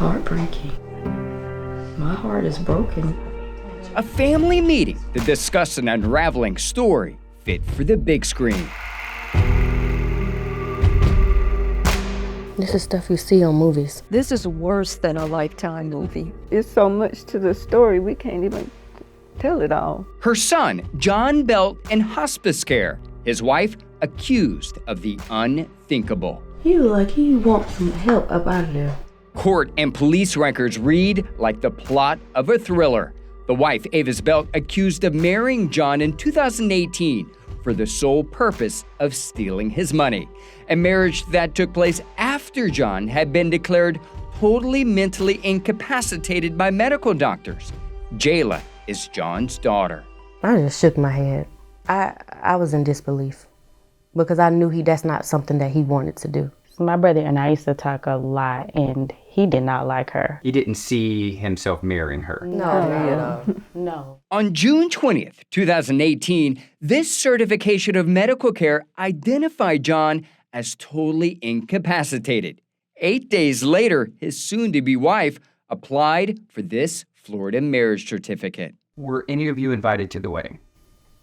heartbreaking. My heart is broken. A family meeting to discuss an unraveling story fit for the big screen. This is stuff you see on movies. This is worse than a Lifetime movie. It's so much to the story, we can't even tell it all. Her son, John Belt, in hospice care. His wife, accused of the unthinkable. He look like he wants some help up out of there. Court and police records read like the plot of a thriller. The wife, Avis Belt, accused of marrying John in 2018 for the sole purpose of stealing his money. A marriage that took place after John had been declared totally mentally incapacitated by medical doctors. Jayla is John's daughter. I just shook my head. I was in disbelief because I knew that's not something that he wanted to do. My brother and I used to talk a lot, and he did not like her. He didn't see himself marrying her. No. On June 20th, 2018, this certification of medical care identified John as totally incapacitated. 8 days later, his soon-to-be wife applied for this Florida marriage certificate. Were any of you invited to the wedding?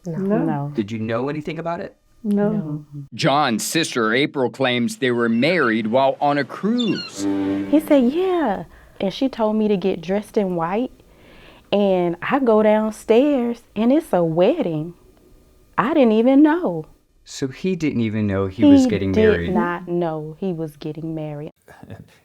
No. Did you know anything about it? No. John's sister, April, claims they were married while on a cruise. He said, yeah. And she told me to get dressed in white. And I go downstairs, and it's a wedding. I didn't even know. So he didn't even know he was getting married? He did not know he was getting married.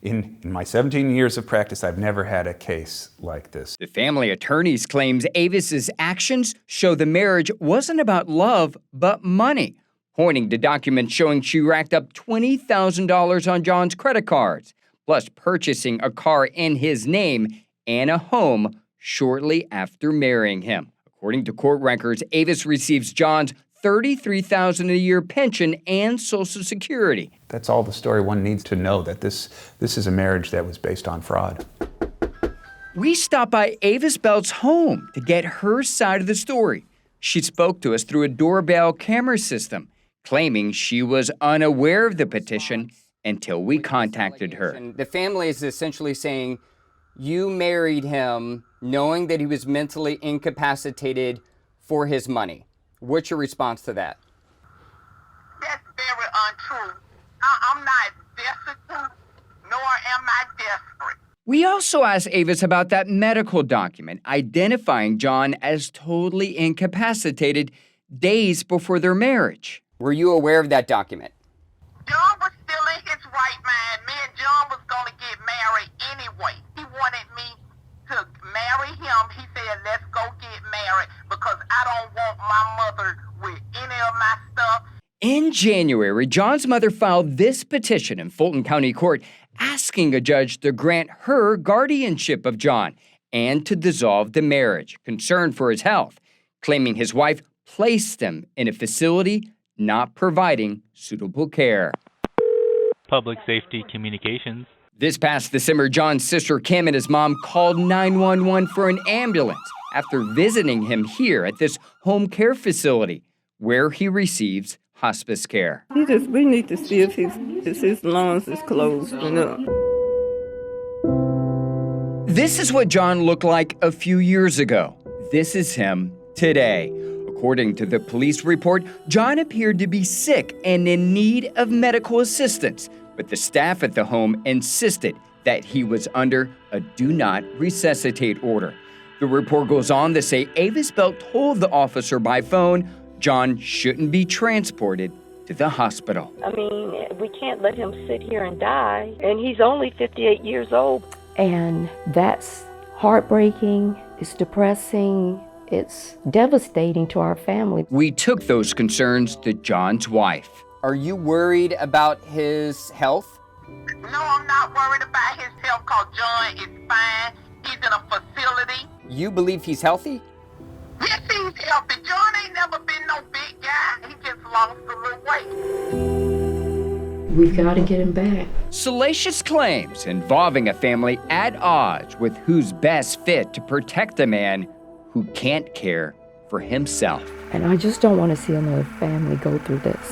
In my 17 years of practice, I've never had a case like this. The family attorneys claims Avis's actions show the marriage wasn't about love, but money, pointing to documents showing she racked up $20,000 on John's credit cards, plus purchasing a car in his name and a home shortly after marrying him. According to court records, Avis receives John's $33,000 a year pension and Social Security. That's all the story one needs to know, that this is a marriage that was based on fraud. We stopped by Avis Belt's home to get her side of the story. She spoke to us through a doorbell camera system, claiming she was unaware of the petition until we contacted her. The family is essentially saying you married him knowing that he was mentally incapacitated for his money. What's your response to that? That's very untrue. I'm not destitute, nor am I desperate. We also asked Avis about that medical document identifying John as totally incapacitated days before their marriage. Were you aware of that document? John was still in his right mind. Me and John was going to get married anyway. He wanted me to marry him. He said, let's go get married because I don't want my mother with any of my stuff. In January, John's mother filed this petition in Fulton County Court asking a judge to grant her guardianship of John and to dissolve the marriage, concerned for his health, claiming his wife placed him in a facility not providing suitable care. Public Safety Communications. This past December, John's sister Kim and his mom called 911 for an ambulance after visiting him here at this home care facility where he receives hospice care. We need to see if his lungs is closed enough. This is what John looked like a few years ago. This is him today. According to the police report, John appeared to be sick and in need of medical assistance, but the staff at the home insisted that he was under a do not resuscitate order. The report goes on to say Avis Belt told the officer by phone John shouldn't be transported to the hospital. I mean, we can't let him sit here and die, and he's only 58 years old. And that's heartbreaking, it's depressing, it's devastating to our family. We took those concerns to John's wife. Are you worried about his health? No, I'm not worried about his health because John is fine. He's in a facility. You believe he's healthy? Yes, he's healthy. John ain't never been no big guy. He just lost a little weight. We've got to get him back. Salacious claims involving a family at odds with who's best fit to protect a man who can't care for himself. And I just don't want to see another family go through this.